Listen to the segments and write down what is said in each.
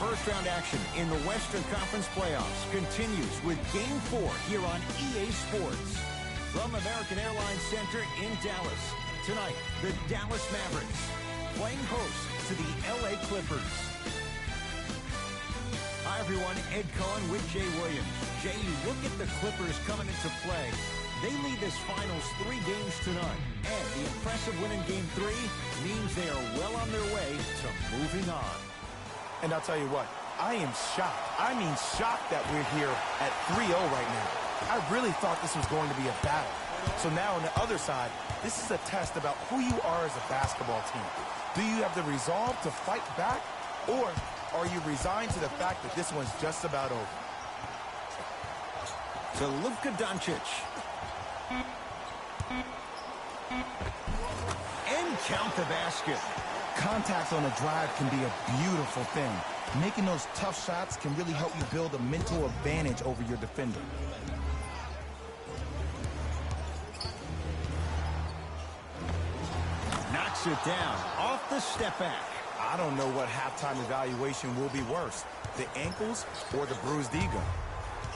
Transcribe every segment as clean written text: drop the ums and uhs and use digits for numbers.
First-round action in the Western Conference playoffs continues with Game 4 here on EA Sports. From American Airlines Center in Dallas, tonight, the Dallas Mavericks playing host to the LA Clippers. Hi, everyone. Ed Cohen with Jay Williams. Jay, you look at the Clippers coming into play. They lead this finals 3 games to none. And the impressive win in Game 3 means they are well on their way to moving on. And I'll tell you what, I am shocked. I mean shocked that we're here at 3-0 right now. I really thought this was going to be a battle. So now on the other side, this is a test about who you are as a basketball team. Do you have the resolve to fight back, or are you resigned to the fact that this one's just about over? To Luka Doncic. And count the basket. Contact on a drive can be a beautiful thing. Making those tough shots can really help you build a mental advantage over your defender. Knocks it down off the step back. I don't know what halftime evaluation will be worse, the ankles or the bruised ego.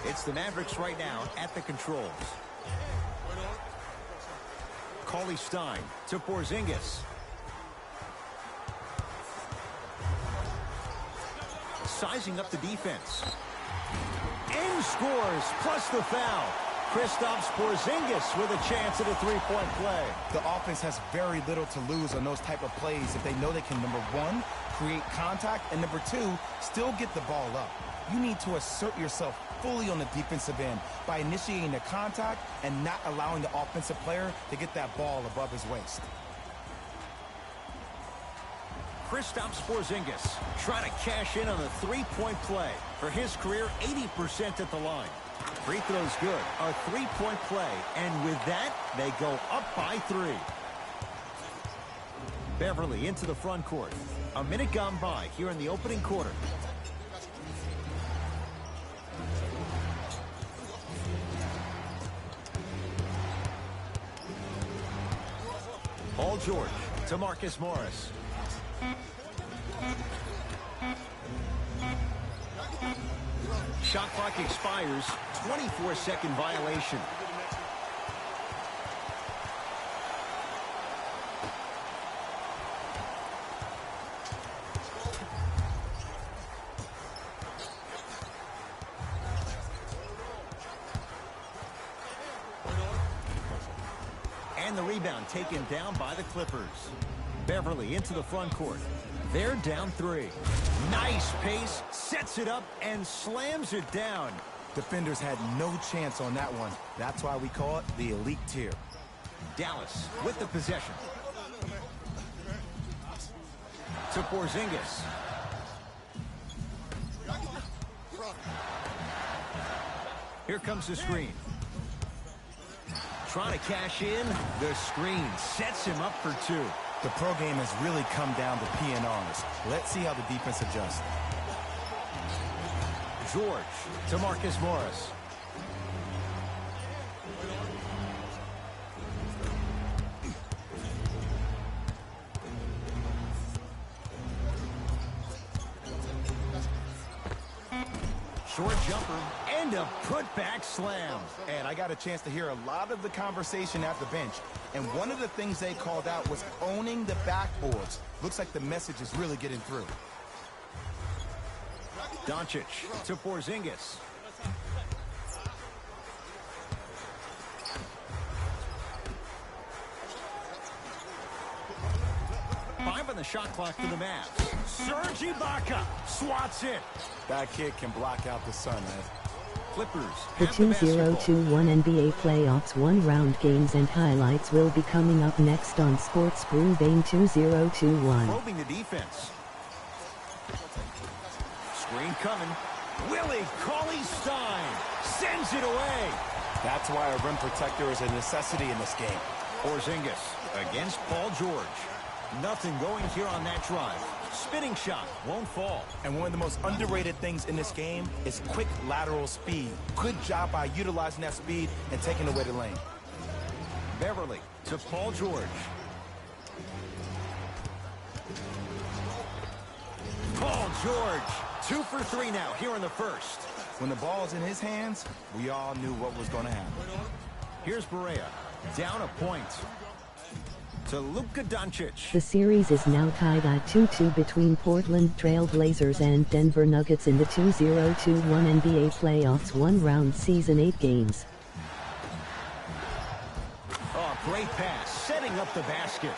It's the Mavericks right now at the controls. Cauley Stein to Porzingis. Sizing up the defense. And scores, plus the foul. Kristaps Porzingis with a chance at a three-point play. The offense has very little to lose on those type of plays if they know they can, number one, create contact, and number two, still get the ball up. You need to assert yourself fully on the defensive end by initiating the contact and not allowing the offensive player to get that ball above his waist. Kristaps Porzingis trying to cash in on a three-point play. For his career, 80% at the line. Free throw's good. A three-point play. And with that, they go up by 3. Beverly into the front court. A minute gone by here in the opening quarter. Paul George to Marcus Morris. Shot clock expires. 24-second violation. And the rebound taken down by the Clippers. Beverly into the front court. They're down 3. Nice pace, sets it up, and slams it down. Defenders had no chance on that one. That's why we call it the elite tier. Dallas with the possession. To Porzingis. Here comes the screen. Trying to cash in. The screen sets him up for 2. The pro game has really come down to P&Rs. Let's see how the defense adjusts. George to Marcus Morris. Short jumper and a putback slam. And I got a chance to hear a lot of the conversation at the bench. And one of the things they called out was owning the backboards. Looks like the message is really getting through. Doncic to Porzingis. 5 on the shot clock for the Mavs. Serge Ibaka swats it. That kid can block out the sun, man. Clippers The have the basketball. 2021 NBA Playoffs 1-round games and highlights will be coming up next on Sports Brisbane 2021. Probing the defense. Screen coming. Willie Cauley-Stein sends it away. That's why a rim protector is a necessity in this game. Porzingis against Paul George. Nothing going here on that drive. Spinning shot won't fall. And one of the most underrated things in this game is quick lateral speed. Good job by utilizing that speed and taking away the lane. Beverly to Paul George. Paul George 2 for 3 now here in the first. When the ball's in his hands, we all knew what was going to happen. Here's Barea, down a point to Luka Doncic. The series is now tied at 2-2 between Portland Trail Blazers and Denver Nuggets in the 2021 NBA playoffs one-round season 8 games. Oh, great pass, setting up the basket.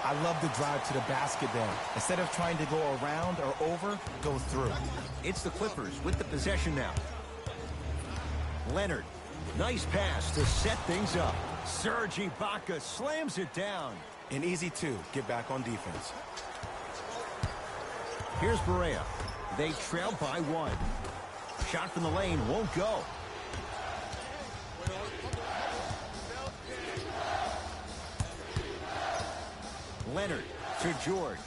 I love the drive to the basket there. Instead of trying to go around or over, go through. It's the Clippers with the possession now. Leonard, nice pass to set things up. Serge Ibaka slams it down. An easy 2, get back on defense. Here's Barea. They trail by 1. Shot from the lane won't go. Leonard to George.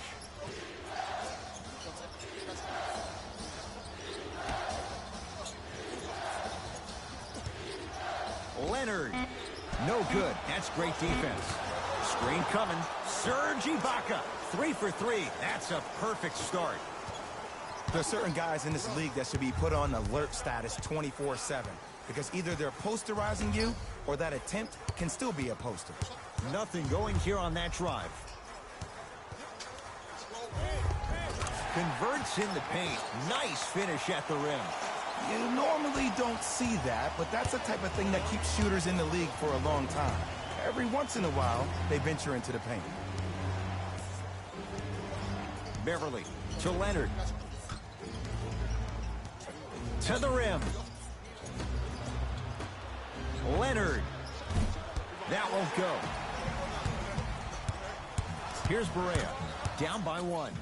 Leonard. No good. That's great defense. Screen coming. Serge Ibaka. 3 for 3. That's a perfect start. There's certain guys in this league that should be put on alert status 24/7 because either they're posterizing you or that attempt can still be a poster. Nothing going here on that drive. Converts in the paint. Nice finish at the rim. You normally don't see that, but that's the type of thing that keeps shooters in the league for a long time. Every once in a while, they venture into the paint. Beverly to Leonard. To the rim. Leonard. That won't go. Here's Barea. Down by 1.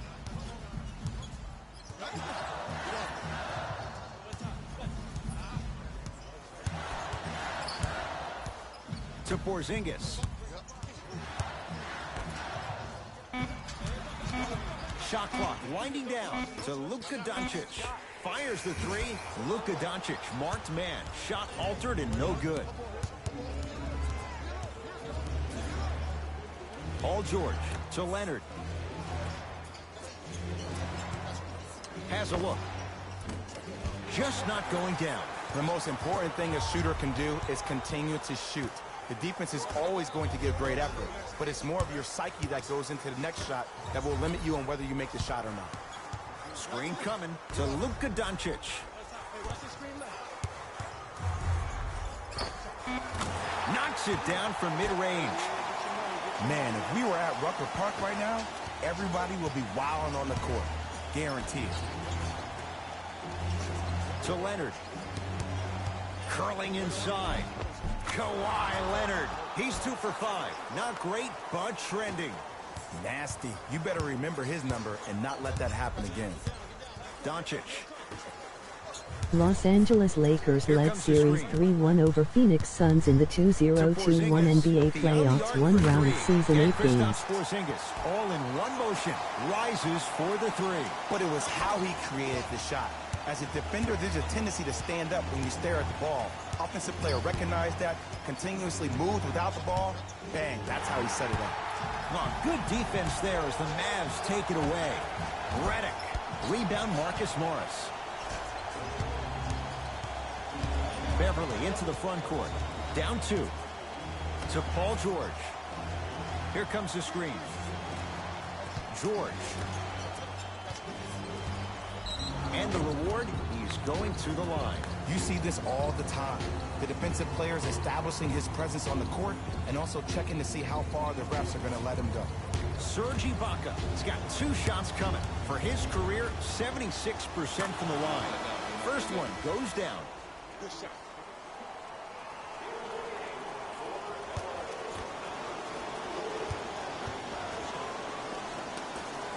To Porzingis. Shot clock winding down to Luka Doncic. Fires the 3. Luka Doncic, marked man. Shot altered and no good. Paul George to Leonard. Has a look. Just not going down. The most important thing a shooter can do is continue to shoot. The defense is always going to give great effort, but it's more of your psyche that goes into the next shot that will limit you on whether you make the shot or not. Screen coming to Luka Doncic. Knocks it down from mid-range. Man, if we were at Rucker Park right now, everybody will be wilding on the court. Guaranteed. To Leonard. Curling inside. Kawhi Leonard. He's 2 for 5. Not great, but trending. Nasty. You better remember his number and not let that happen again. Doncic. Los Angeles Lakers led Series 3-1 over Phoenix Suns in the 2021 NBA playoffs one-round season 8 games. Porzingis, all in one motion, rises for the 3. But it was how he created the shot. As a defender, there's a tendency to stand up when you stare at the ball. Offensive player recognized that, continuously moved without the ball. Bang, that's how he set it up. Well, good defense there as the Mavs take it away. Redick. Rebound Marcus Morris. Beverly into the front court. Down 2. To Paul George. Here comes the screen. George. And the reward, he's going to the line. You see this all the time. The defensive players establishing his presence on the court and also checking to see how far the refs are going to let him go. Serge Ibaka has got 2 shots coming. For his career, 76% from the line. First one goes down. Good shot.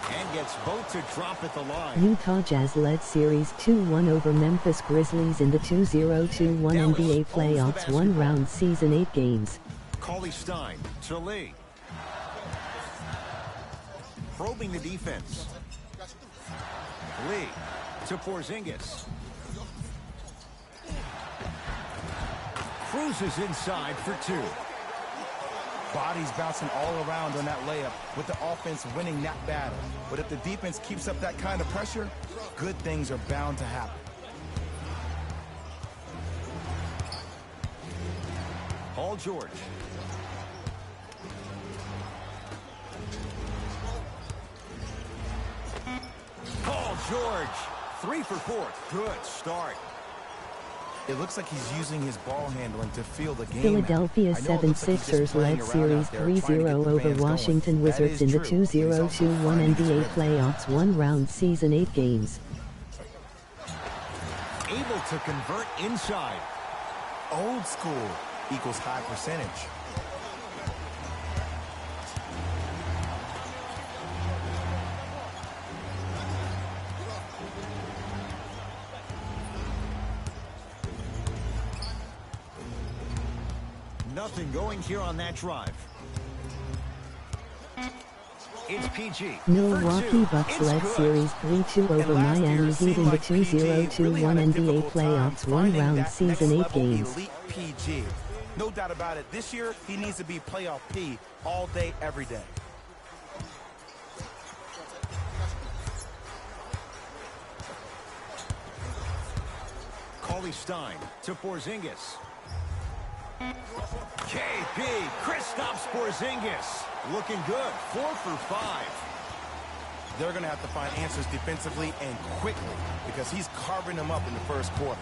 And gets both to drop at the line. Utah Jazz led Series 2-1 over Memphis Grizzlies in the 2021 NBA playoffs one-round season 8 games. Cauley Stein to Lee. Probing the defense. Lee to Porzingis. Cruises inside for 2. Bodies bouncing all around on that layup with the offense winning that battle. But if the defense keeps up that kind of pressure, good things are bound to happen. Paul George. Paul George, 3 for 4. Good start. It looks like he's using his ball handling to feel the game. Philadelphia 76ers led Series 3-0 over Washington Wizards in the 2021 NBA playoffs, one-round season 8 games. Able to convert inside. Old school equals high percentage. Nothing going here on that drive. It's PG. Milwaukee Bucks led Series 3-2 over Miami Heat in the 2021 NBA playoffs, one-round season 8 games. Elite PG. No doubt about it. This year, he needs to be playoff P all day, every day. Cauley Stein to Porzingis. KP, Kristaps Porzingis, looking good, 4 for 5. They're going to have to find answers defensively and quickly because he's carving them up in the first quarter.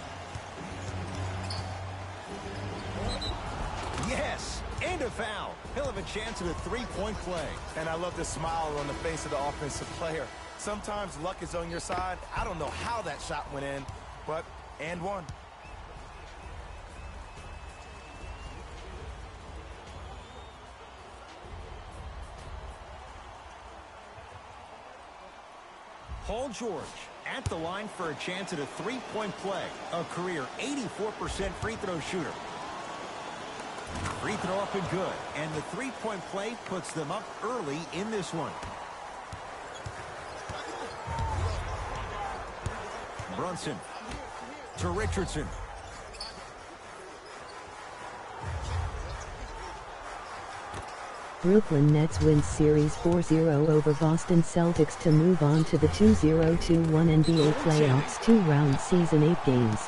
Yes, and a foul. He'll have a chance at a three-point play. And I love the smile on the face of the offensive player. Sometimes luck is on your side. I don't know how that shot went in, but and one. Paul George at the line for a chance at a three-point play. A career 84% free throw shooter. Free throw up and good. And the three-point play puts them up early in this one. Brunson to Richardson. Brooklyn Nets win Series 4-0 over Boston Celtics to move on to the 2021 NBA playoffs, two-round season 8 games.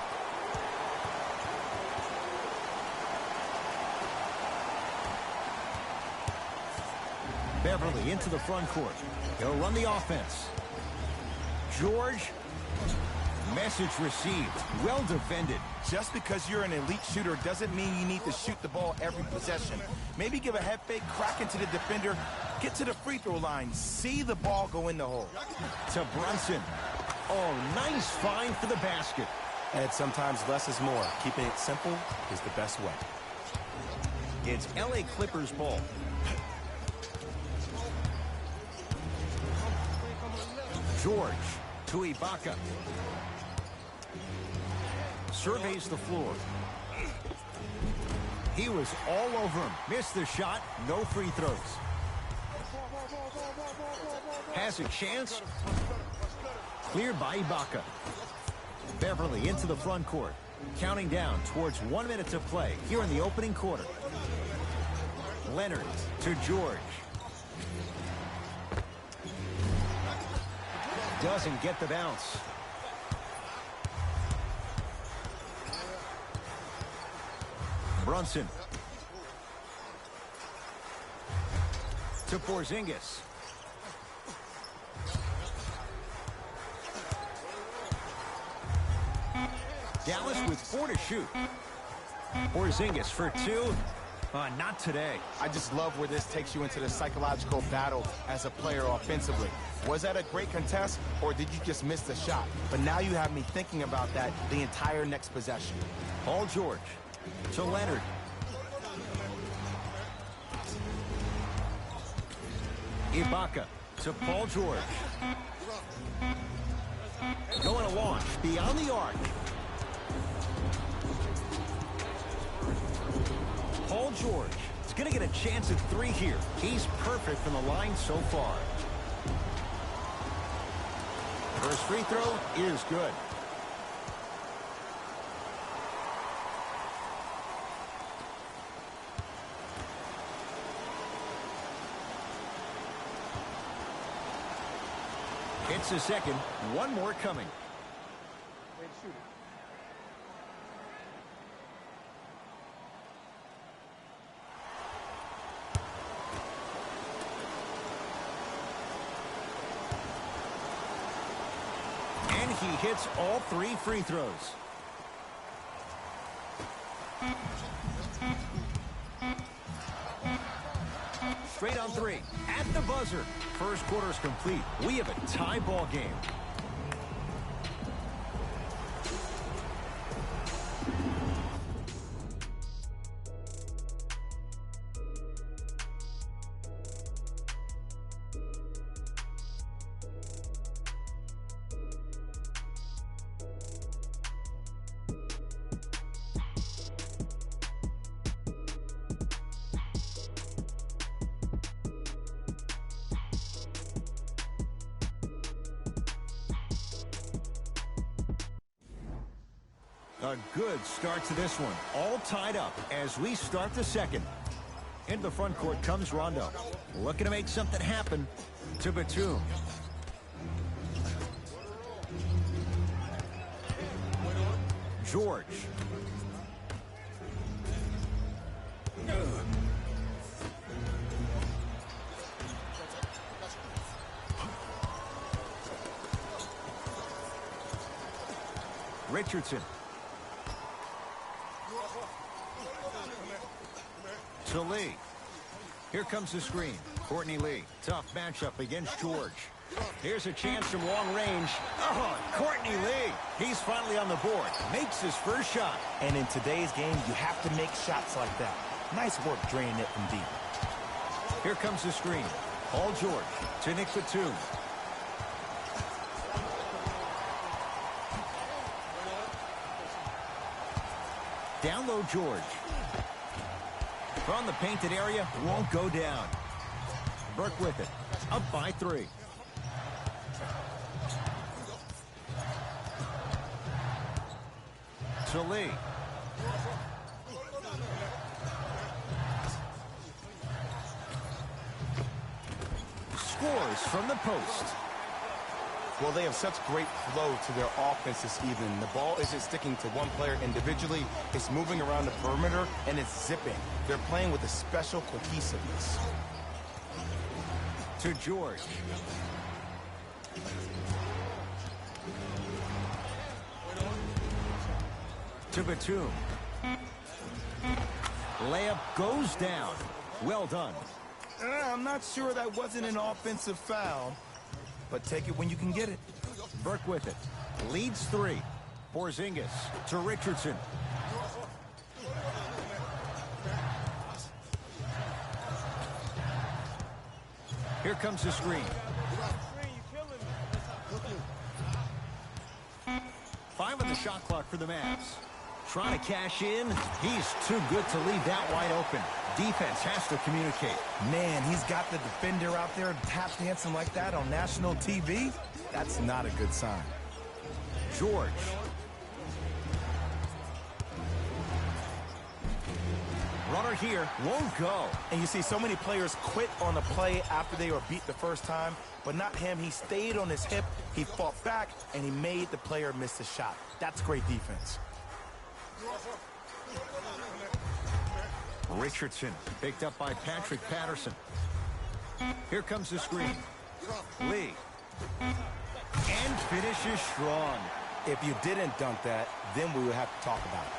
Beverly into the front court. He'll run the offense. George. Message received. Well defended. Just because you're an elite shooter doesn't mean you need to shoot the ball every possession. Maybe give a head fake, crack into the defender, get to the free throw line, see the ball go in the hole. To Brunson. Oh, nice find for the basket. And sometimes less is more. Keeping it simple is the best way. It's LA Clippers ball. George to Ibaka. Surveys the floor. He was all over him. Missed the shot. No free throws. Has a chance. Cleared by Ibaka. Beverly into the front court. Counting down towards 1 minute to play here in the opening quarter. Leonard to George. Doesn't get the bounce. Brunson to Porzingis. Dallas with 4 to shoot. Porzingis for 2. Not today. I just love where this takes you into the psychological battle as a player offensively. Was that a great contest, or did you just miss the shot? But now you have me thinking about that the entire next possession. Paul George to Leonard. Ibaka to Paul George. Going to launch beyond the arc. Paul George is going to get a chance at 3 here. He's perfect from the line so far. First free throw is good. It's the second. One more coming. And he hits all 3 free throws. Straight on 3. At the buzzer. First quarter's complete. We have a tie ball game. A good start to this one. All tied up as we start the second. Into the front court comes Rondo. Looking to make something happen to Batum. George. Richardson. To Lee. Here comes the screen. Courtney Lee. Tough matchup against George. Here's a chance from long range. Oh, Courtney Lee. He's finally on the board. Makes his first shot. And in today's game, you have to make shots like that. Nice work draining it from deep. Here comes the screen. Paul George to Nick Batum. Down low George. From the painted area, won't go down. Burke with it. Up by 3. To Lee. Scores from the post. Well, they have such great flow to their offense this evening. The ball isn't sticking to one player individually. It's moving around the perimeter, and it's zipping. They're playing with a special cohesiveness. To George. To Batum. Layup goes down. Well done. I'm not sure that wasn't an offensive foul, but take it when you can get it. Burke with it. Leads 3. Porzingis to Richardson. Here comes the screen. 5 on the shot clock for the Mavs. Trying to cash in. He's too good to leave that wide open. Defense has to communicate. Man, he's got the defender out there tap dancing like that on national TV. That's not a good sign. George. Runner here won't go. And you see so many players quit on the play after they were beat the first time, but not him. He stayed on his hip, he fought back, and he made the player miss the shot. That's great defense. Richardson picked up by Patrick Patterson. Here comes the screen. Lee. And finishes strong. If you didn't dunk that, then we would have to talk about it.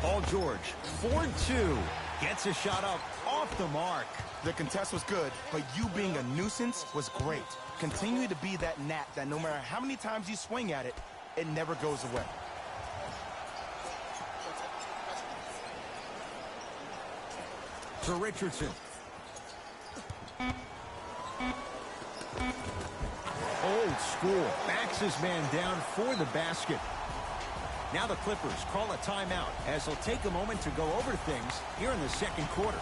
Paul George, 4-2. Gets a shot up off the mark. The contest was good, but you being a nuisance was great. Continue to be that gnat that no matter how many times you swing at it, it never goes away. To Richardson. Old school. Backs his man down for the basket. Now the Clippers call a timeout as they'll take a moment to go over things here in the second quarter.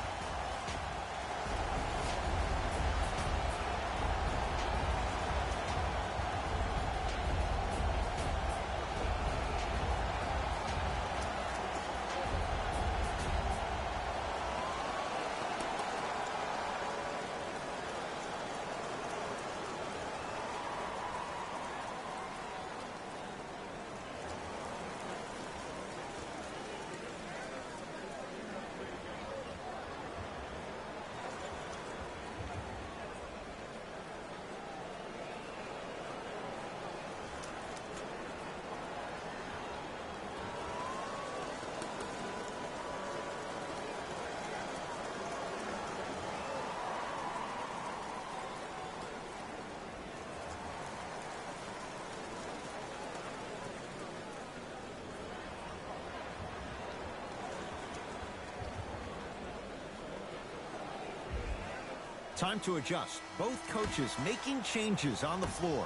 Time to adjust. Both coaches making changes on the floor.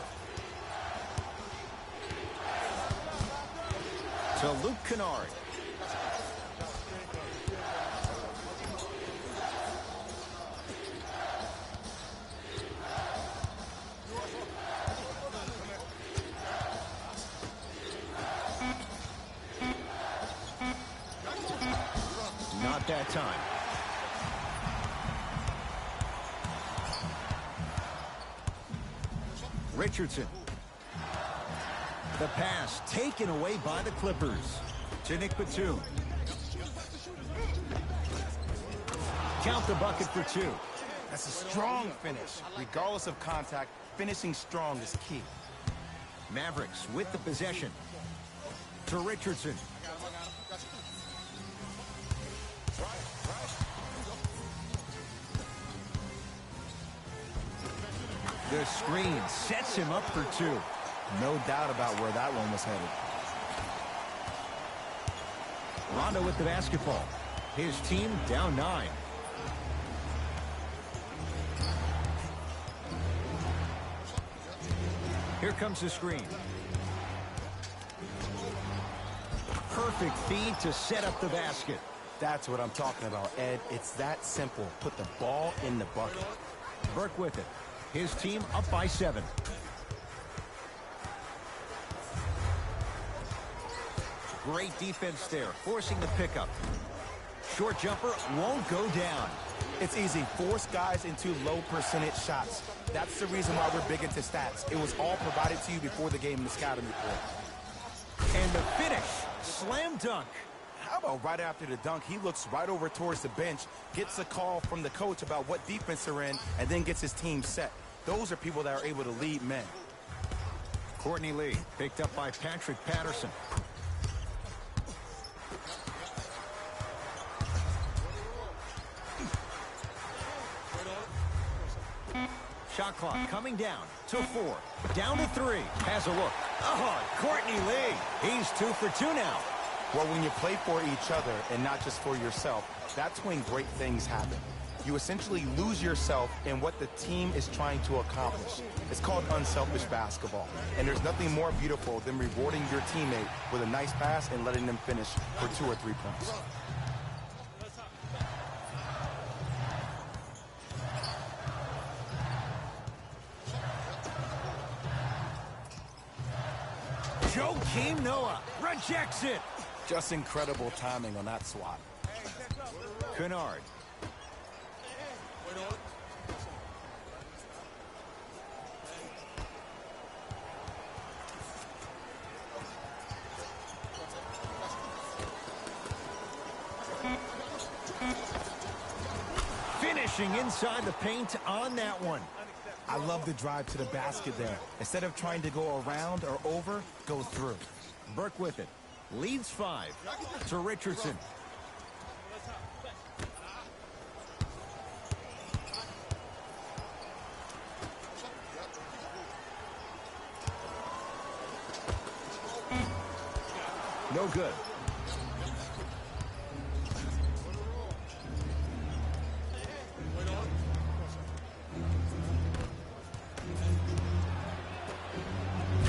To Luke Kennard. Not that time. Richardson. The pass taken away by the Clippers. To Nick Batum. Count the bucket for 2. That's a strong finish. Regardless of contact, finishing strong is key. Mavericks with the possession. To Richardson. The screen sets him up for 2. No doubt about where that one was headed. Rondo with the basketball. His team down 9. Here comes the screen. Perfect feed to set up the basket. That's what I'm talking about, Ed. It's that simple. Put the ball in the bucket. Burke with it. His team up by 7. Great defense there, forcing the pickup. Short jumper won't go down. It's easy. Force guys into low percentage shots. That's the reason why we're big into stats. It was all provided to you before the game in the scouting report. And the finish, slam dunk. How about right after the dunk, he looks right over towards the bench, gets a call from the coach about what defense they're in, and then gets his team set. Those are people that are able to lead men. Courtney Lee, picked up by Patrick Patterson. Shot clock coming down to 4. Down to 3. Has a look. Oh, Courtney Lee. He's 2 for 2 now. Well, when you play for each other and not just for yourself, that's when great things happen. You essentially lose yourself in what the team is trying to accomplish. It's called unselfish basketball. And there's nothing more beautiful than rewarding your teammate with a nice pass and letting them finish for 2 or 3 points. Joakim Noah rejects it. Just incredible timing on that swat. Kennard. Finishing inside the paint on that one. I love the drive to the basket there. Instead of trying to go around or over, go through. Burke with it. Leads 5 to Richardson. No good.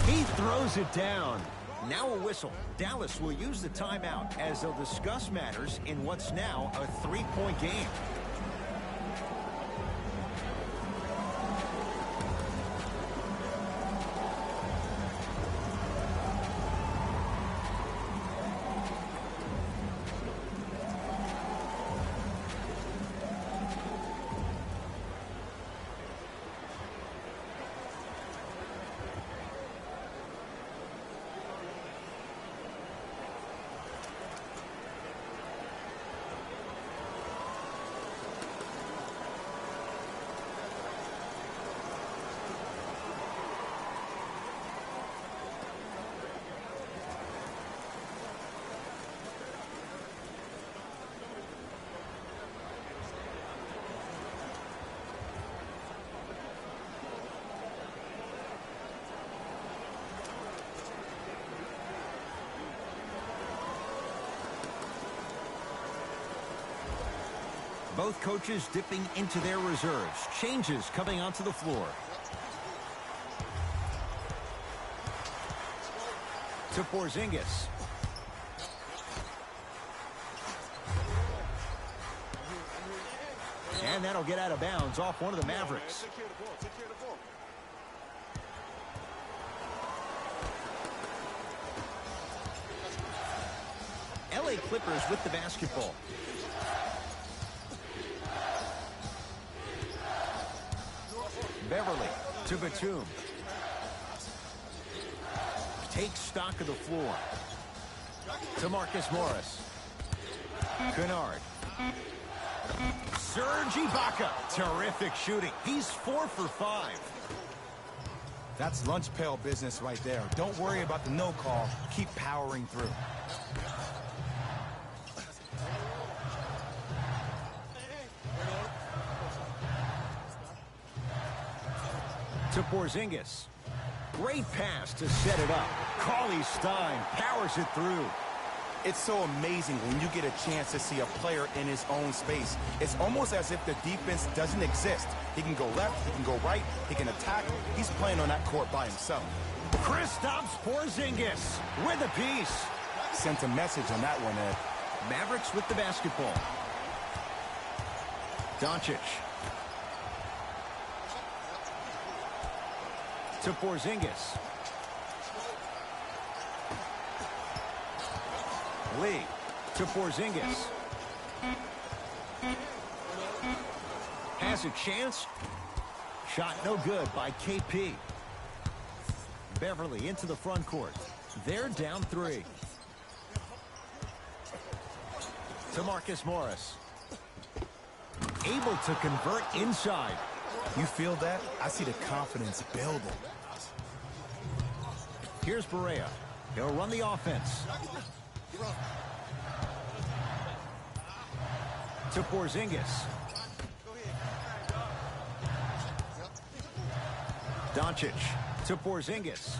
He throws it down. Now a whistle. Dallas will use the timeout as they'll discuss matters in what's now a 3-point game. Both coaches dipping into their reserves. Changes coming onto the floor. To Porzingis. And that'll get out of bounds off one of the Mavericks. LA Clippers with the basketball. Beverly to Batum. Takes stock of the floor. To Marcus Morris. Kennard. Serge Ibaka. Terrific shooting. He's 4 for 5. That's lunch pail business right there. Don't worry about the no call. Keep powering through. To Porzingis. Great pass to set it up. Cauley Stein powers it through. It's so amazing when you get a chance to see a player in his own space. It's almost as if the defense doesn't exist. He can go left, he can go right, he can attack. He's playing on that court by himself. Kristaps Porzingis with a piece. Sent a message on that one, Ed. Mavericks with the basketball. Doncic. To Porzingis. Lee to Porzingis. Has a chance. Shot no good by KP. Beverly into the front court. They're down 3. To Marcus Morris. Able to convert inside. You feel that? I see the confidence building. Here's Barea. He'll run the offense. To Porzingis. Doncic to Porzingis.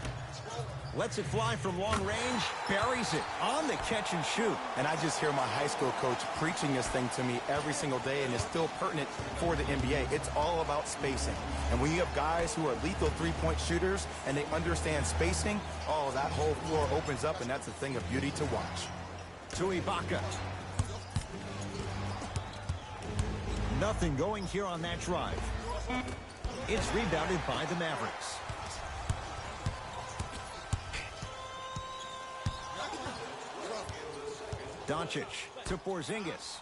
Lets it fly from long range. Buries it on the catch and shoot. And I just hear my high school coach preaching this thing to me every single day, and it's still pertinent for the NBA. It's all about spacing. And when you have guys who are lethal three-point shooters and they understand spacing, oh, that whole floor opens up, and that's a thing of beauty to watch. To Ibaka. Nothing going here on that drive. It's rebounded by the Mavericks. Doncic to Porzingis.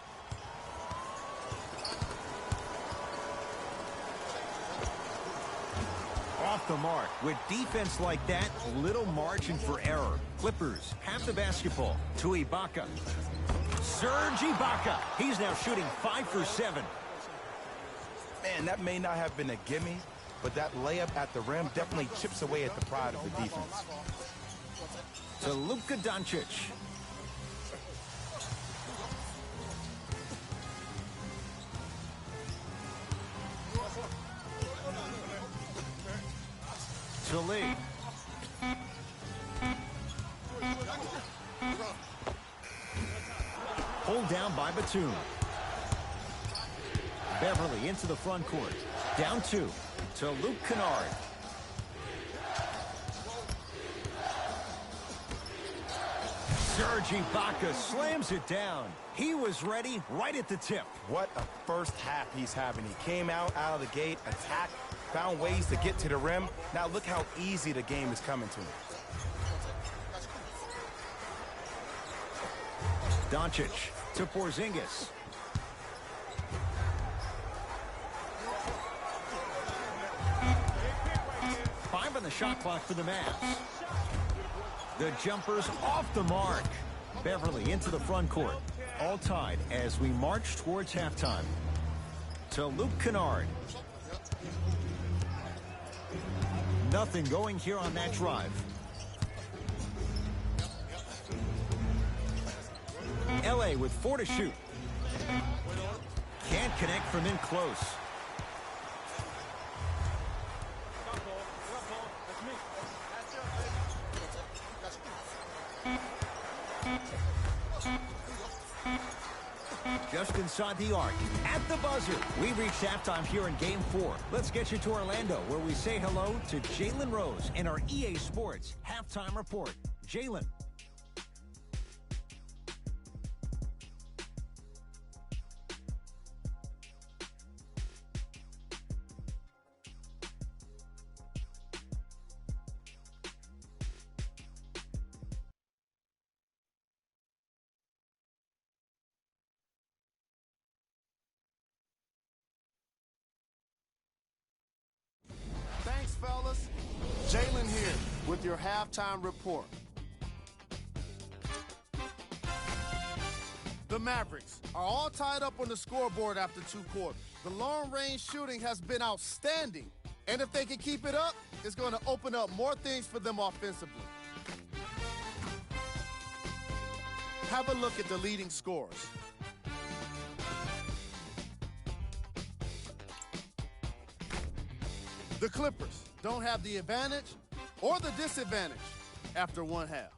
Off the mark. With defense like that, little margin for error. Clippers have the basketball. To Ibaka. Serge Ibaka. He's now shooting 5 for 7. Man, that may not have been a gimme, but that layup at the rim definitely chips away at the pride of the defense. To Luka Doncic. To Lee. Pulled down by Batum. Beverly into the front court. Down 2 to Luke Kennard. Serge Ibaka slams it down. He was ready right at the tip. What a first half he's having. He came out of the gate, attacked, found ways to get to the rim. Now look how easy the game is coming to him. Doncic to Porzingis. On the shot clock for the Mavs. The jumper's off the mark. Beverly into the front court. All tied as we march towards halftime. To Luke Kennard. Nothing going here on that drive. LA with 4 to shoot. Can't connect from in close. Just inside the arc, at the buzzer. We reached halftime here in Game 4. Let's get you to Orlando, where we say hello to Jalen Rose in our EA Sports Halftime Report. Jalen. Thanks, fellas. Jalen here with your halftime report. The Mavericks are all tied up on the scoreboard after 2 quarters. The long-range shooting has been outstanding, and if they can keep it up, it's going to open up more things for them offensively. Have a look at the leading scorers. The Clippers don't have the advantage or the disadvantage after 1 half.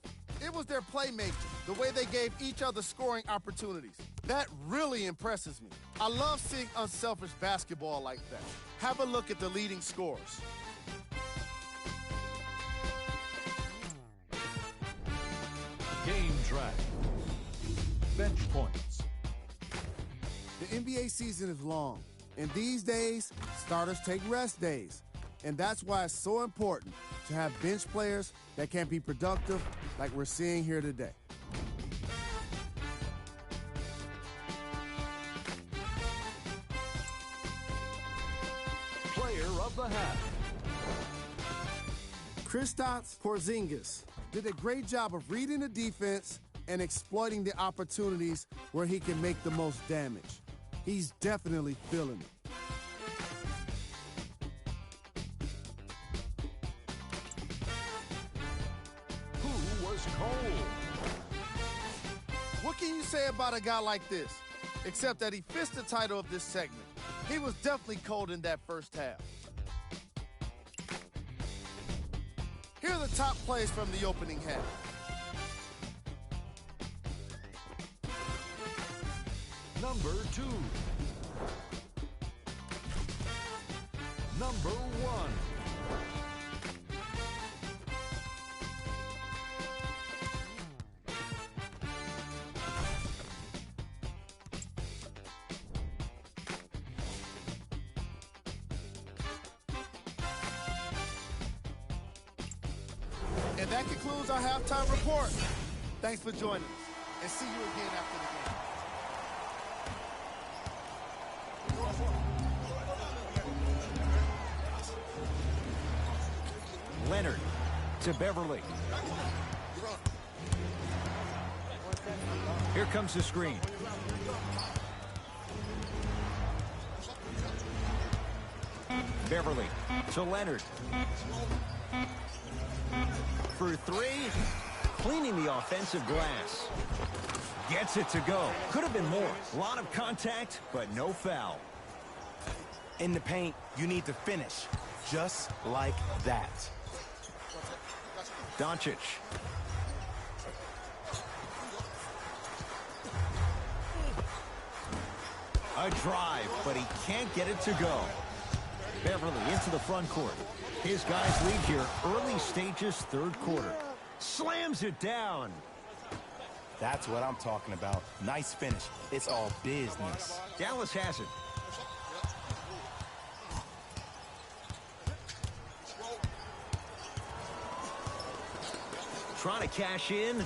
It was their playmaking, the way they gave each other scoring opportunities. That really impresses me. I love seeing unselfish basketball like that. Have a look at the leading scorers. Game track. Bench points. The NBA season is long, and these days, starters take rest days. And that's why it's so important to have bench players that can be productive like we're seeing here today. Player of the half. Kristaps Porzingis did a great job of reading the defense and exploiting the opportunities where he can make the most damage. He's definitely feeling it. What can you say about a guy like this? Except that he fits the title of this segment. He was definitely cold in that first half. Here are the top plays from the opening half. Number 2. Number 1. And that concludes our halftime report. Thanks for joining us, and see you again after the game. Leonard to Beverly. Here comes the screen. Beverly to Leonard. For 3, cleaning the offensive glass. Gets it to go. Could have been more. A lot of contact, but no foul. In the paint, you need to finish just like that. Doncic. A drive, but he can't get it to go. Beverly into the front court. His guys lead here early stages, 3rd quarter. Slams it down. That's what I'm talking about. Nice finish. It's all business. Dallas has it. Trying to cash in.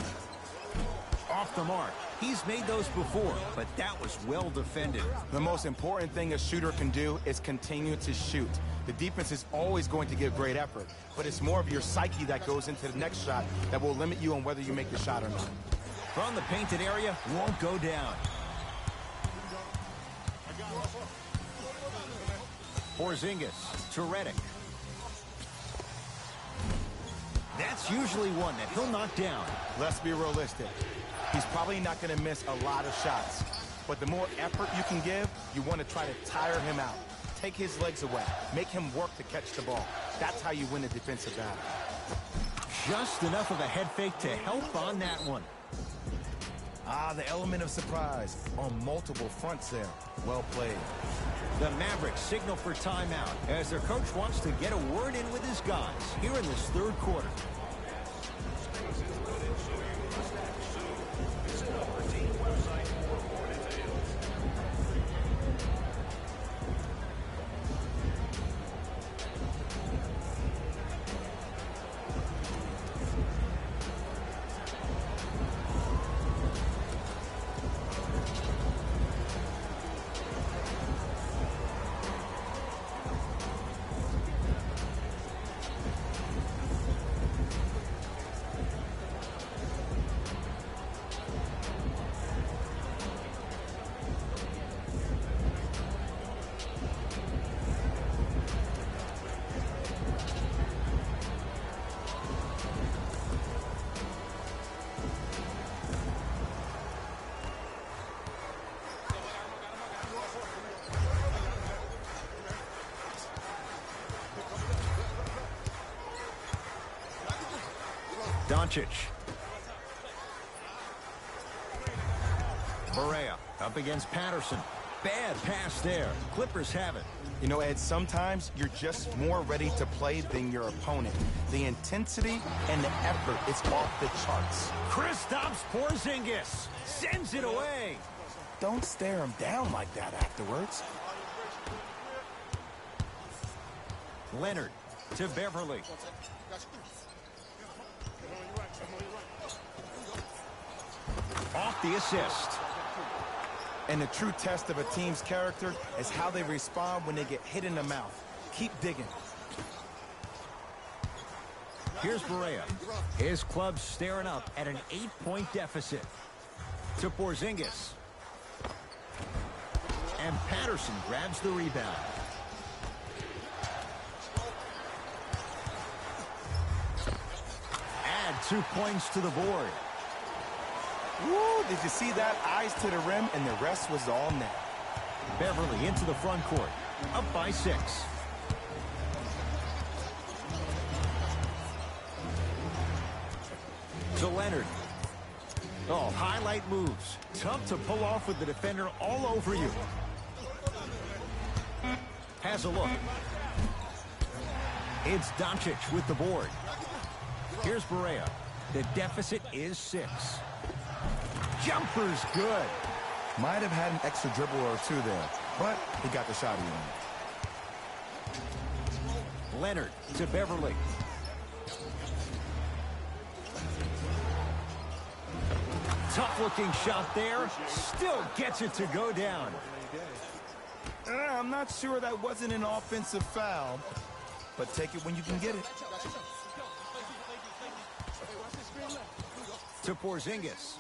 Off the mark. He's made those before, but that was well defended. The most important thing a shooter can do is continue to shoot. The defense is always going to give great effort, but it's more of your psyche that goes into the next shot that will limit you on whether you make the shot or not. From the painted area, won't go down. Porzingis to Redick. That's usually one that he'll knock down. Let's be realistic. He's probably not going to miss a lot of shots, but the more effort you can give, you want to try to tire him out. Take his legs away. Make him work to catch the ball. That's how you win a defensive battle. Just enough of a head fake to help on that one. Ah, the element of surprise on multiple fronts there. Well played. The Mavericks signal for timeout as their coach wants to get a word in with his guys here in this third quarter. Doncic. Barea up against Patterson. Bad pass there. Clippers have it. You know, Ed, sometimes you're just more ready to play than your opponent. The intensity and the effort is off the charts. Kristaps Porzingis sends it away. Don't stare him down like that afterwards. Leonard to Beverly. Off the assist. And the true test of a team's character is how they respond when they get hit in the mouth. Keep digging. Here's Barea. His club's staring up at an 8-point deficit. To Porzingis. And Patterson grabs the rebound. Add 2 points to the board. Woo, did you see that? Eyes to the rim, and the rest was all net. Beverly into the front court. Up by 6. To Leonard. Oh, highlight moves. Tough to pull off with the defender all over you. Has a look. It's Doncic with the board. Here's Barea. The deficit is 6. Jumper's good. Might have had an extra dribble or two there, but he got the shot in. Leonard to Beverly. Tough-looking shot there. Still gets it to go down. I'm not sure that wasn't an offensive foul, but take it when you can get it. To Porzingis.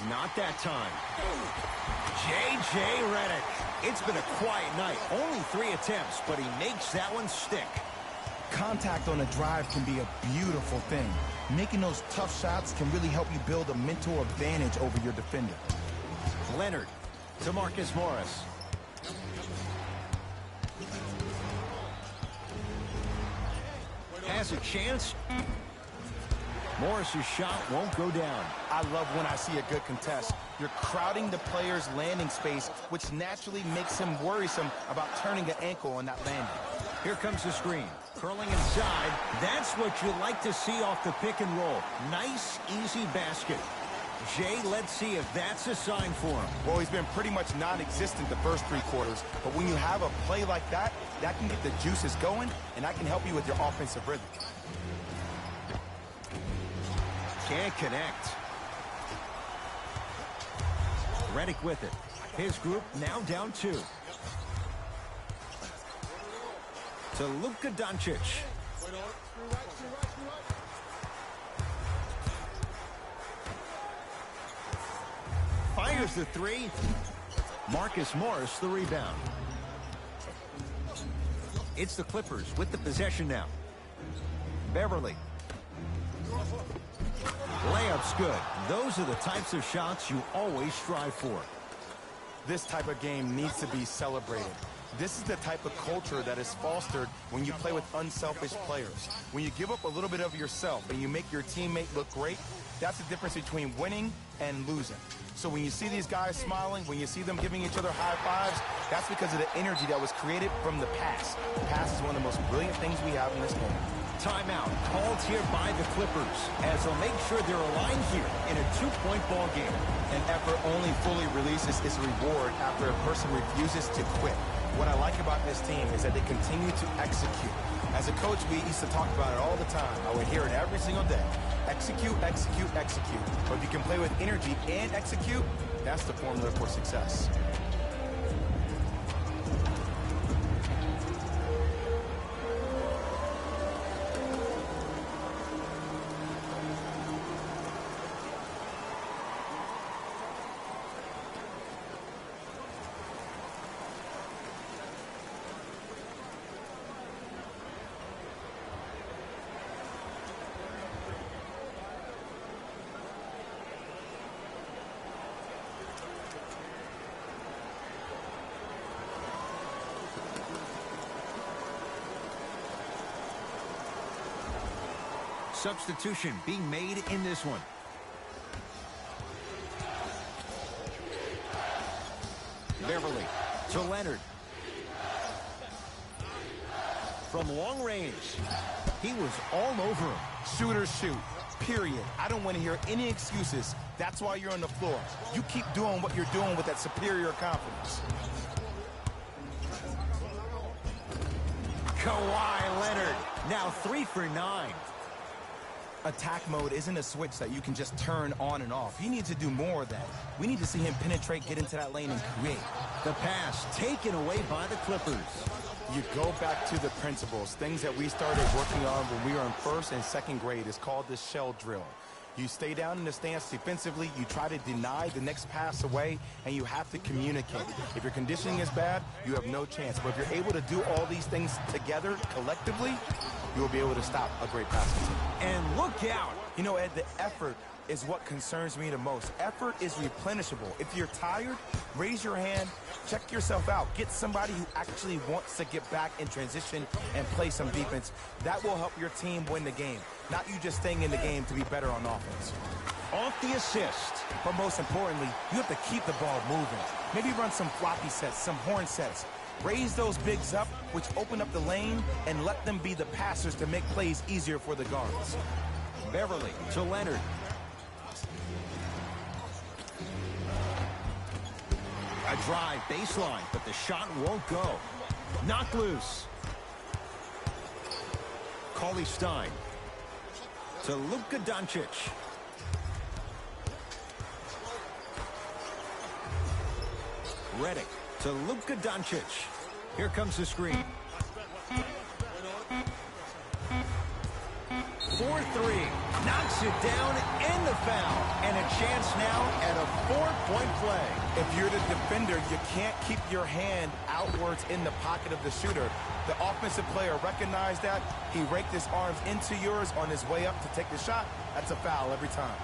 Not that time. J.J. Redick. It's been a quiet night. Only 3 attempts, but he makes that one stick. Contact on a drive can be a beautiful thing. Making those tough shots can really help you build a mental advantage over your defender. Leonard to Marcus Morris. Has a chance. Morris's shot won't go down. I love when I see a good contest. You're crowding the player's landing space, which naturally makes him worrisome about turning an ankle on that landing. Here comes the screen. Curling inside. That's what you like to see off the pick and roll. Nice, easy basket. Jay, let's see if that's a sign for him. Well, he's been pretty much non-existent the first 3 quarters, but when you have a play like that, that can get the juices going, and that can help you with your offensive rhythm. Can't connect. Redick with it. His group now down 2. To Luka Doncic. Fires the 3. Marcus Morris the rebound. It's the Clippers with the possession now. Beverly. Layup's good. Those are the types of shots you always strive for. This type of game needs to be celebrated. This is the type of culture that is fostered when you play with unselfish players. When you give up a little bit of yourself and you make your teammate look great, that's the difference between winning and losing. So when you see these guys smiling, when you see them giving each other high fives, that's because of the energy that was created from the pass. The pass is one of the most brilliant things we have in this game. Timeout called here by the Clippers as they'll make sure they're aligned here in a 2-point ball game. An effort only fully releases its reward after a person refuses to quit. What I like about this team is that they continue to execute. As a coach, we used to talk about it all the time. I would hear it every single day. Execute, execute, execute. But if you can play with energy and execute, that's the formula for success. Substitution being made in this one. Beverly to Leonard. From long range, he was all over him. Shooters shoot, period. I don't want to hear any excuses. That's why you're on the floor. You keep doing what you're doing with that superior confidence. Kawhi Leonard, now 3 for 9. Attack mode isn't a switch that you can just turn on and off. He needs to do more of that. We need to see him penetrate, get into that lane, and create. The pass taken away by the Clippers. You go back to the principles, things that we started working on when we were in first and second grade. It's called the shell drill. You stay down in the stance defensively, you try to deny the next pass away, and you have to communicate. If your conditioning is bad, you have no chance. But if you're able to do all these things together, collectively, you will be able to stop a great passing team. And look out. You know, Ed, the effort is what concerns me the most. Effort is replenishable. If you're tired, raise your hand, check yourself out. Get somebody who actually wants to get back in transition and play some defense. That will help your team win the game, not you just staying in the game to be better on offense. Off the assist. But most importantly, you have to keep the ball moving. Maybe run some floppy sets, some horn sets. Raise those bigs up, which open up the lane, and let them be the passers to make plays easier for the guards. Beverly to Leonard. A drive baseline, but the shot won't go. Knocked loose. Cauley Stein to Luka Doncic. Redick to Luka Doncic. Here comes the screen. 4-3. Knocks it down in the foul. And a chance now at a 4-point play. If you're the defender, you can't keep your hand outwards in the pocket of the shooter. The offensive player recognized that. He raked his arms into yours on his way up to take the shot. That's a foul every time.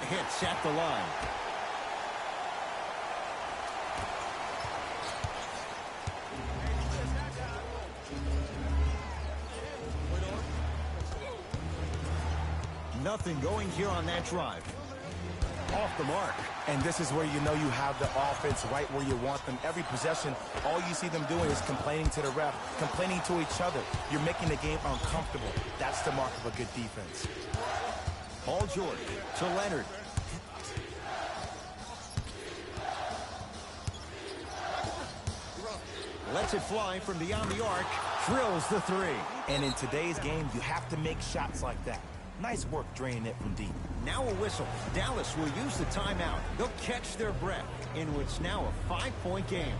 Hits at the line. Nothing going here on that drive. Off the mark. And this is where you know you have the offense right where you want them. Every possession, all you see them doing is complaining to the ref, complaining to each other. You're making the game uncomfortable. That's the mark of a good defense. Paul George to Leonard. Lets it fly from beyond the arc. Drills the three. And in today's game, you have to make shots like that. Nice work draining it from deep. Now a whistle. Dallas will use the timeout. They'll catch their breath in what's now a 5-point game.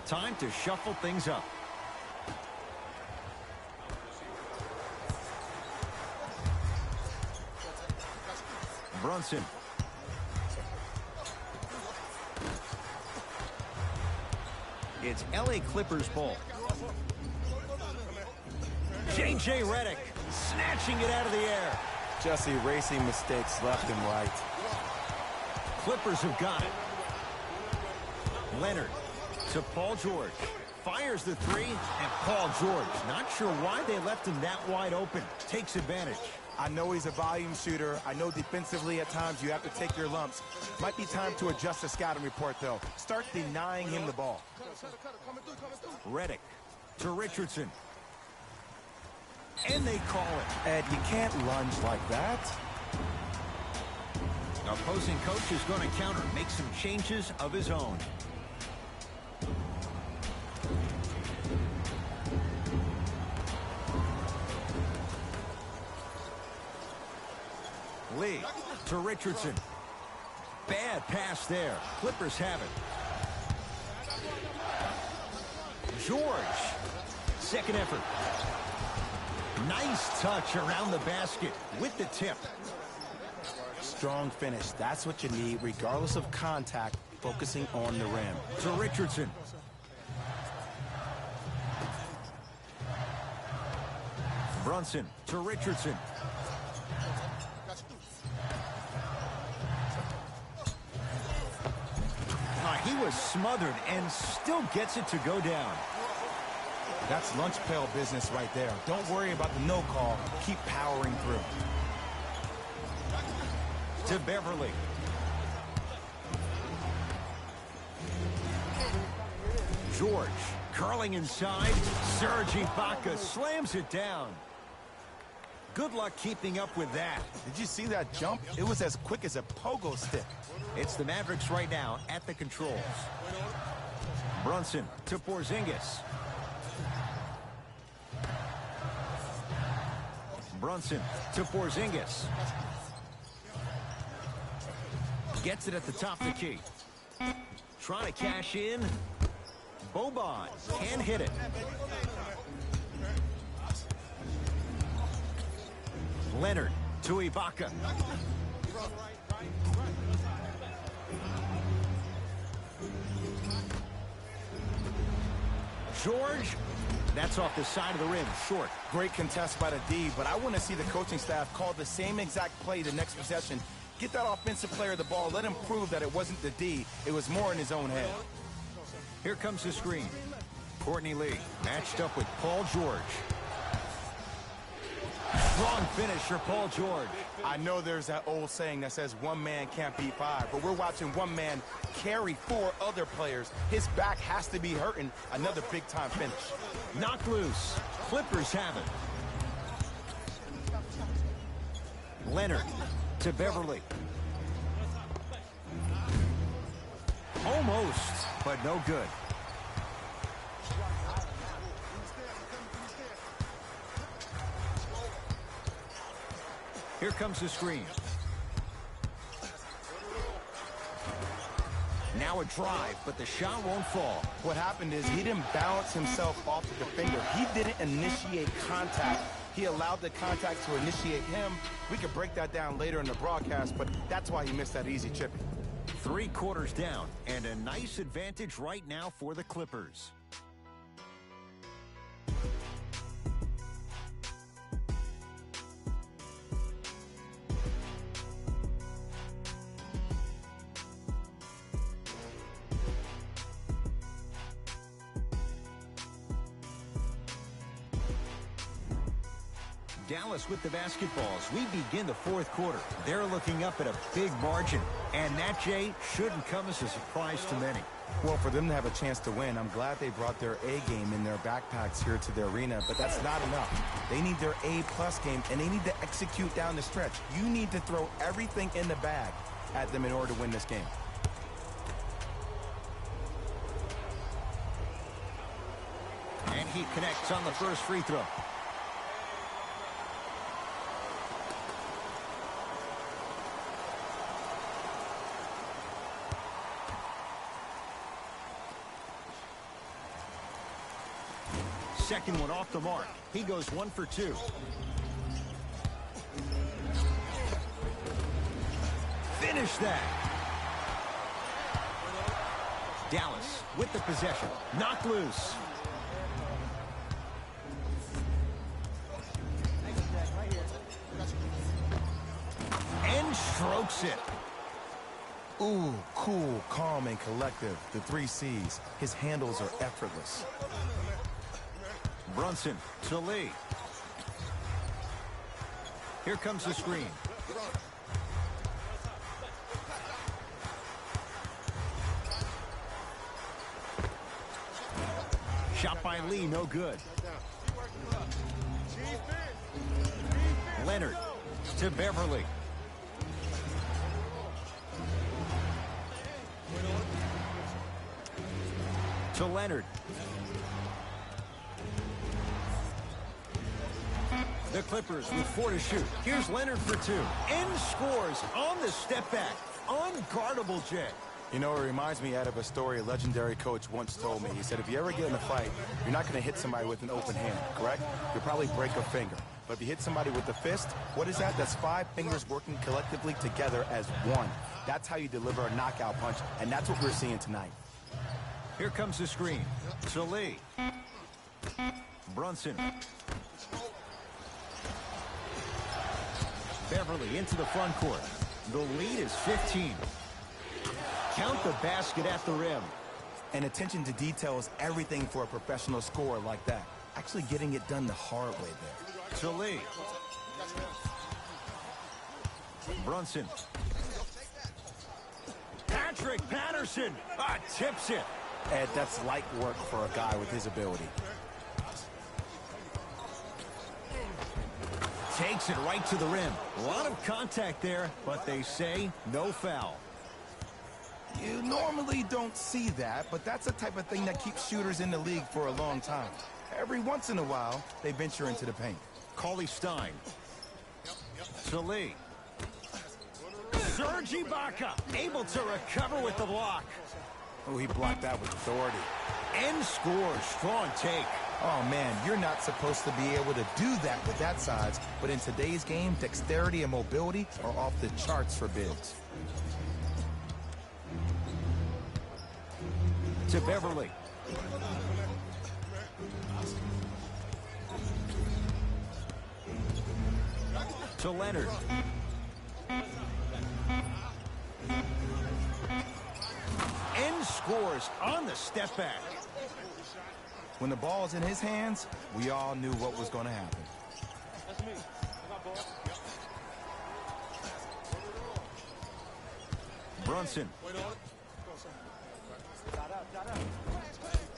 Time to shuffle things up. Brunson. It's LA Clippers ball. J.J. Redick snatching it out of the air. Just erasing mistakes left and right. Clippers have got it. Leonard to Paul George. Fires the three, and Paul George, not sure why they left him that wide open, takes advantage. I know he's a volume shooter. I know defensively at times you have to take your lumps. Might be time to adjust the scouting report, though. Start denying him the ball. Redick to Richardson. And they call it. Ed, you can't lunge like that. Opposing coach is going to counter, make some changes of his own. Lee to Richardson. Bad pass there. Clippers have it. George. Second effort. Nice touch around the basket with the tip. Strong finish. That's what you need, regardless of contact, focusing on the rim. To Richardson. Brunson to Richardson. He was smothered and still gets it to go down. That's lunch pail business right there. Don't worry about the no call. Keep powering through. To Beverly. George curling inside. Serge Ibaka slams it down. Good luck keeping up with that. Did you see that jump? It was as quick as a pogo stick. It's the Mavericks right now at the controls. Brunson to Porzingis. Brunson to Porzingis. Gets it at the top of the key. Trying to cash in. Boban can hit it. Leonard to Ibaka. George, that's off the side of the rim, short. Great contest by the D, but I want to see the coaching staff call the same exact play the next possession. Get that offensive player the ball. Let him prove that it wasn't the D. It was more in his own head. Here comes the screen. Courtney Lee matched up with Paul George. Strong finish for Paul George. I know there's that old saying that says one man can't beat five, but we're watching one man carry four other players. His back has to be hurting. Another big-time finish. Knocked loose. Clippers have it. Leonard to Beverly. Almost, but no good. Here comes the screen. Now a drive, but the shot won't fall. What happened is he didn't balance himself off the defender. He didn't initiate contact. He allowed the contact to initiate him. We could break that down later in the broadcast, but that's why he missed that easy chipping. 3 quarters down, and a nice advantage right now for the Clippers. Dallas with the basketballs. We begin the 4th quarter. They're looking up at a big margin. And that, Jay, shouldn't come as a surprise to many. Well, for them to have a chance to win, I'm glad they brought their A game in their backpacks here to the arena, but that's not enough. They need their A+ game, and they need to execute down the stretch. You need to throw everything in the bag at them in order to win this game. And he connects on the first free throw. second one off the mark. He goes 1 for 2. Finish that. Dallas with the possession. Knocked loose. And strokes it. Ooh, cool, calm, and collective. The 3 C's. His handles are effortless. Brunson to Lee. Here comes the screen. Shot by Lee, no good. Leonard to Beverly. To Leonard. The Clippers with 4 to shoot. Here's Leonard for 2. And scores on the step back. Unguardable, Jay. You know, it reminds me out of a story a legendary coach once told me. He said, if you ever get in a fight, you're not going to hit somebody with an open hand, correct? You'll probably break a finger. But if you hit somebody with the fist, what is that? That's 5 fingers working collectively together as one. That's how you deliver a knockout punch, and that's what we're seeing tonight. Here comes the screen. To Lee. Brunson. Beverly into the front court. The lead is 15. Count the basket at the rim. And attention to detail is everything for a professional scorer like that. Actually getting it done the hard way there. To Lee. Brunson. Patrick Patterson tips it. Ed, that's light work for a guy with his ability. Takes it right to the rim. A lot of contact there, but they say no foul. You normally don't see that, but that's the type of thing that keeps shooters in the league for a long time. Every once in a while, they venture into the paint. Cauley Stein. To Lee. Serge Ibaka able to recover with the block. Oh, he blocked that with authority. And scores. Strong take. Oh, man, you're not supposed to be able to do that with that size, but in today's game, dexterity and mobility are off the charts for bigs. To Beverly. To Leonard. And scores on the step back. When the ball's in his hands, we all knew what was going to happen. Brunson.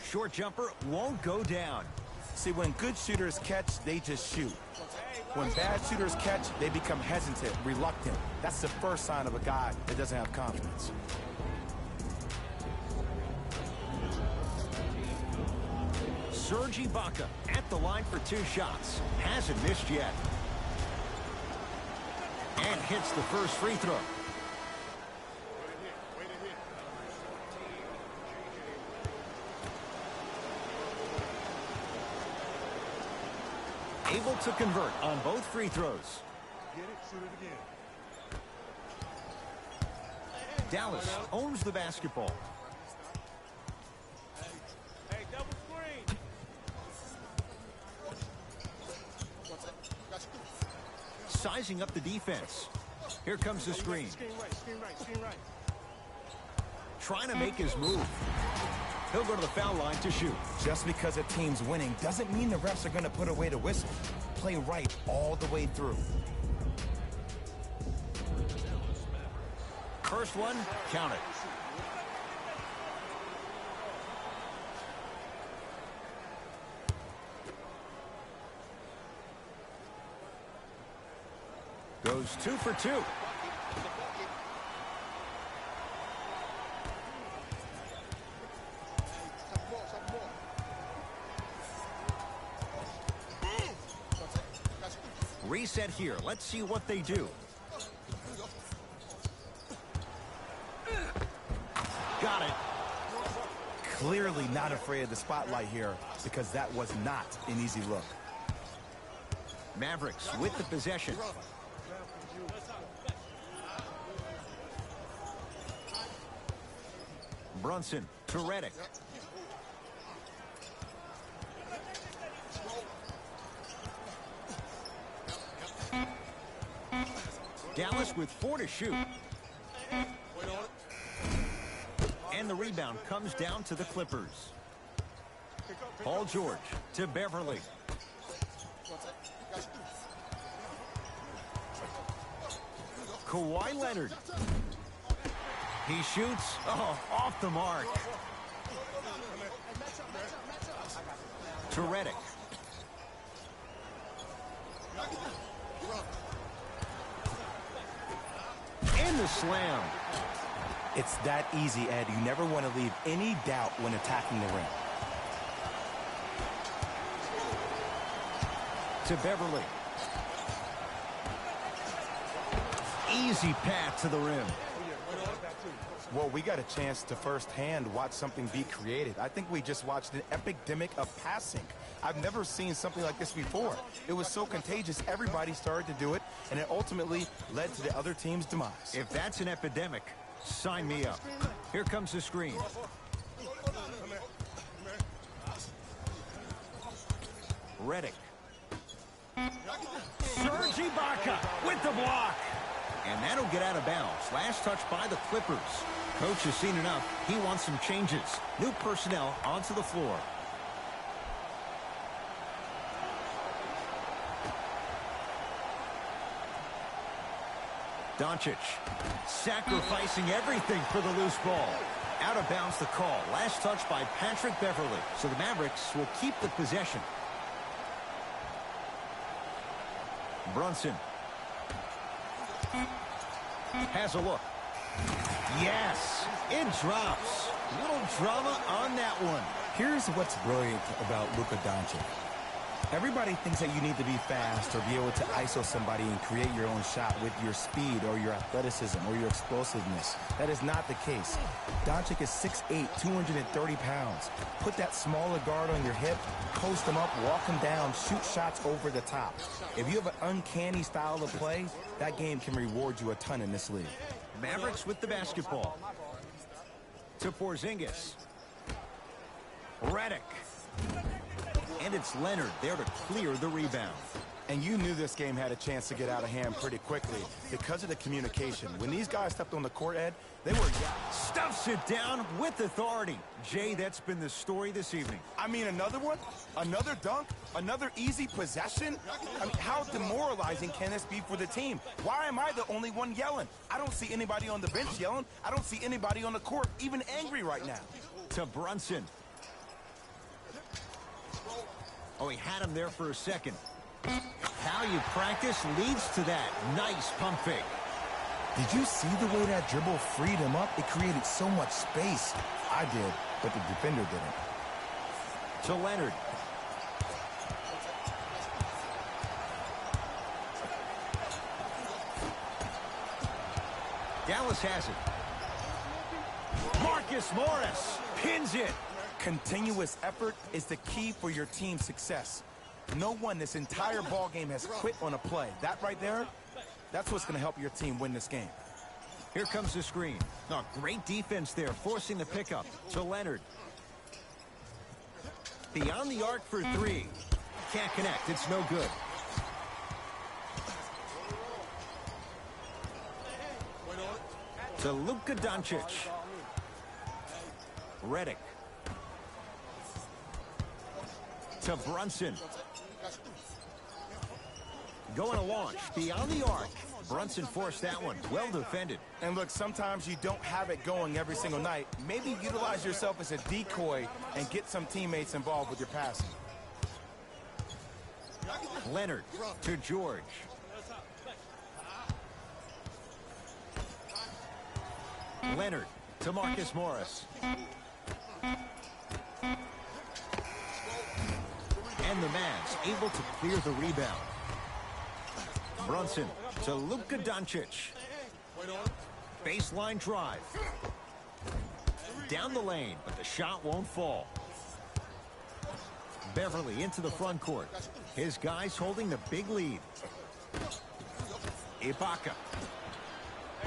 Short jumper won't go down. See, when good shooters catch, they just shoot. When bad shooters catch, they become hesitant, reluctant. That's the first sign of a guy that doesn't have confidence. Serge Ibaka at the line for 2 shots. Hasn't missed yet. And hits the first free throw. Able to convert on both free throws. Dallas owns the basketball. Sizing up the defense. Here comes the screen. Trying to make his move. He'll go to the foul line to shoot. Just because a team's winning doesn't mean the refs are going to put away the whistle. Play right all the way through. First one, count it. Goes 2 for 2. Reset here. Let's see what they do. Got it. Clearly not afraid of the spotlight here. because that was not an easy look. Mavericks with the possession. Brunson to Redick. Dallas with 4 to shoot. And the rebound comes down to the Clippers. Paul George to Beverly. Kawhi Leonard. He shoots. Oh, off the mark. To Redick. And the slam. It's that easy, Ed. You never want to leave any doubt when attacking the rim. To Beverly. Easy path to the rim. Well, we got a chance to firsthand watch something be created. I think we just watched an epidemic of passing. I've never seen something like this before. It was so contagious, everybody started to do it, and it ultimately led to the other team's demise. If that's an epidemic, sign me up. Here comes the screen. Redick. Serge Ibaka with the block. And that'll get out of bounds. Last touch by the Clippers. Coach has seen enough. He wants some changes. New personnel onto the floor. Doncic sacrificing everything for the loose ball. Out of bounds the call. Last touch by Patrick Beverly. So the Mavericks will keep the possession. Brunson has a look. Yes, it drops. Little drama on that one. Here's what's brilliant about Luka Doncic. Everybody thinks that you need to be fast or be able to ISO somebody and create your own shot with your speed or your athleticism or your explosiveness. That is not the case. Doncic is 6'8", 230 pounds. Put that smaller guard on your hip, post him up, walk him down, shoot shots over the top. If you have an uncanny style of play, that game can reward you a ton in this league. Mavericks with the basketball. To Porzingis. Redick. And it's Leonard there to clear the rebound. And you knew this game had a chance to get out of hand pretty quickly because of the communication. When these guys stepped on the court, Ed, they were... Stuffs it down with authority. Jay, that's been the story this evening. I mean, another one? Another dunk? Another easy possession? I mean, how demoralizing can this be for the team? Why am I the only one yelling? I don't see anybody on the bench yelling. I don't see anybody on the court even angry right now. To Brunson. Oh, he had him there for a second. How you practice leads to that. Nice pump fake. Did you see the way that dribble freed him up? It created so much space. I did, but the defender didn't. To Leonard. Dallas has it. Marcus Morris pins it. Continuous effort is the key for your team's success. No one this entire ball game has quit on a play. That right there, that's what's going to help your team win this game. Here comes the screen. Oh, great defense there, forcing the pickup to Leonard. Beyond the arc for three. Can't connect. It's no good. To Luka Doncic. Redick. To Brunson. Going to launch. Beyond the arc. Brunson forced that one. Well defended. And look, sometimes you don't have it going every single night. Maybe utilize yourself as a decoy and get some teammates involved with your passing. Leonard to George. Leonard to Marcus Morris. And the Mavs able to clear the rebound. Brunson to Luka Doncic. Baseline drive. Down the lane, but the shot won't fall. Beverly into the front court. His guys holding the big lead. Ibaka.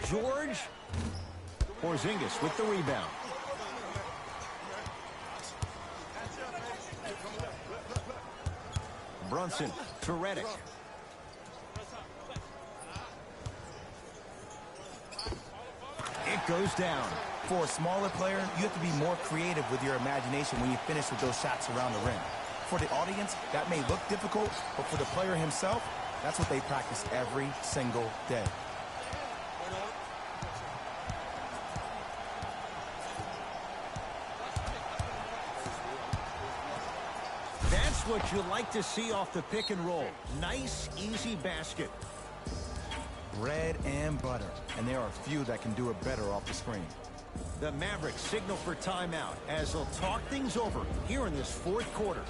George. Porzingis with the rebound. Brunson to Redick. It goes down. For a smaller player, you have to be more creative with your imagination when you finish with those shots around the rim. For the audience, that may look difficult, but for the player himself, that's what they practice every single day. That's what you like to see off the pick and roll. Nice, easy basket. Bread and butter, and there are few that can do it better off the screen. The Mavericks signal for timeout as they'll talk things over here in this fourth quarter.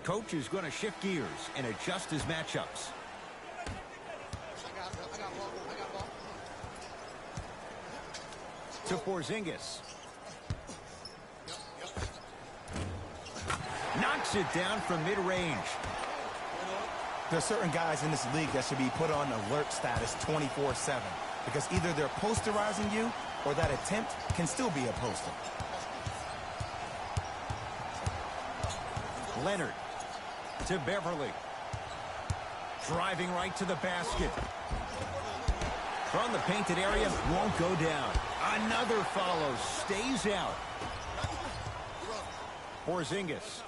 Coach is going to shift gears and adjust his matchups. To Porzingis. Knocks it down from mid-range. There are certain guys in this league that should be put on alert status 24/7 because either they're posterizing you or that attempt can still be a poster. Leonard to Beverly. Driving right to the basket. From the painted area, won't go down. Another follow, stays out. Porzingis.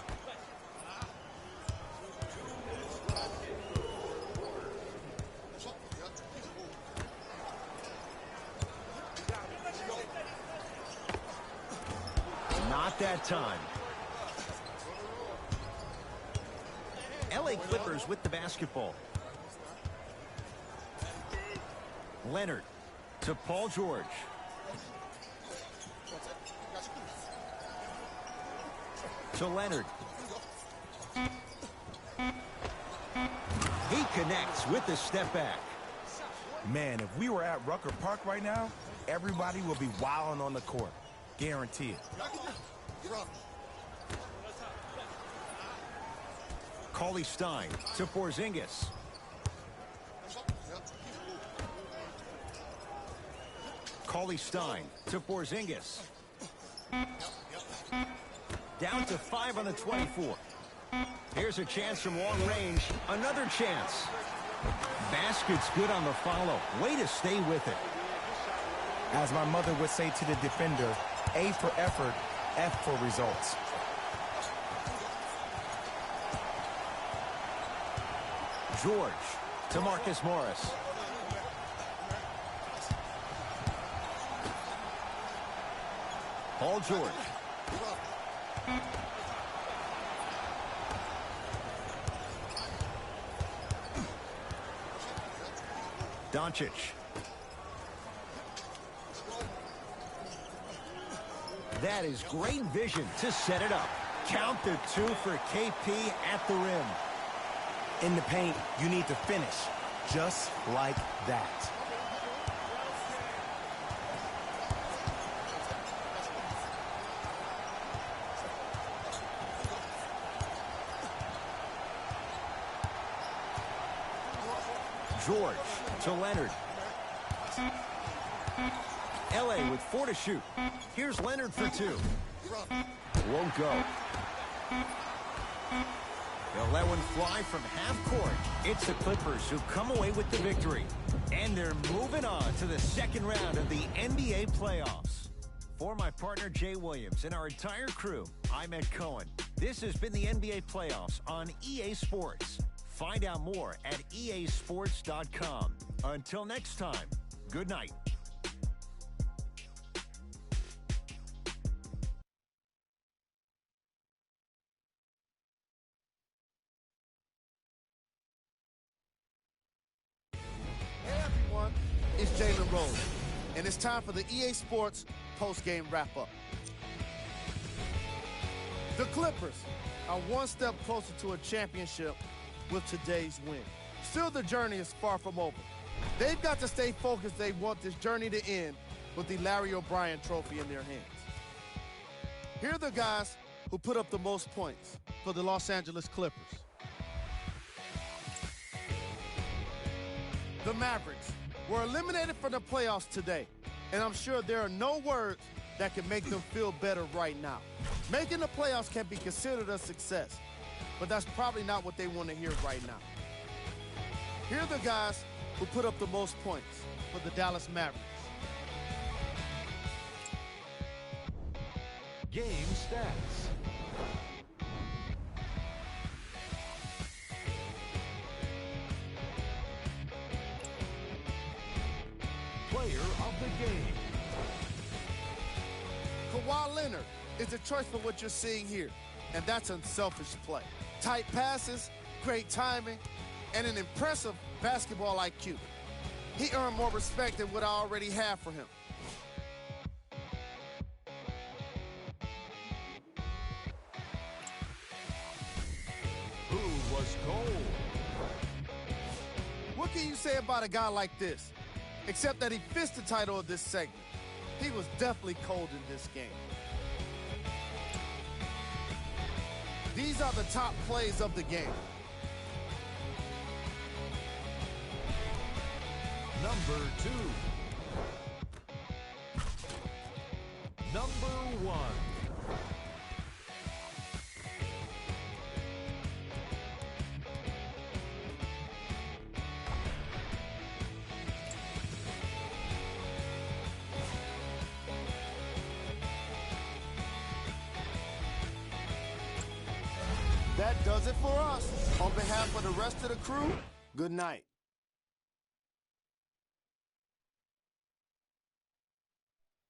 Not that time. LA Clippers with the basketball. Leonard to Paul George. To Leonard. He connects with the step back. Man, if we were at Rucker Park right now, everybody will be wilding on the court. Guarantee it. Cauley Stein to Porzingis. Cauley Stein to Porzingis. Down to 5 on the 24. Here's a chance from long range. Another chance. Basket's good on the follow. Way to stay with it. As my mother would say to the defender, A for effort, F for results. George to Marcus Morris. Paul George. Doncic. That is great vision to set it up. Count the 2 for KP at the rim. In the paint, you need to finish just like that. George to Leonard. LA with 4 to shoot. Here's Leonard for 2. Won't go. They'll let one fly from half court. It's the Clippers who come away with the victory. And they're moving on to the second round of the NBA playoffs. For my partner, Jay Williams, and our entire crew, I'm Ed Cohen. This has been the NBA Playoffs on EA Sports. Find out more at easports.com. Until next time, good night. Hey everyone, it's Jalen Rose, and it's time for the EA Sports post-game wrap-up. The Clippers are one step closer to a championship with today's win. Still, the journey is far from over. They've got to stay focused. They want this journey to end with the Larry O'Brien trophy in their hands. Here are the guys who put up the most points for the Los Angeles Clippers. The Mavericks were eliminated from the playoffs today, and I'm sure there are no words that can make them feel better right now. Making the playoffs can be considered a success, but that's probably not what they want to hear right now. Here are the guys who put up the most points for the Dallas Mavericks. Game stats. Player of the game. Kawhi Leonard is the choice for what you're seeing here, and that's unselfish play. Tight passes, great timing, and an impressive basketball IQ. He earned more respect than what I already have for him. Who was cold? What can you say about a guy like this? Except that he fits the title of this segment. He was definitely cold in this game. These are the top plays of the game. Number 2. Number 1. That does it for us. On behalf of the rest of the crew, good night.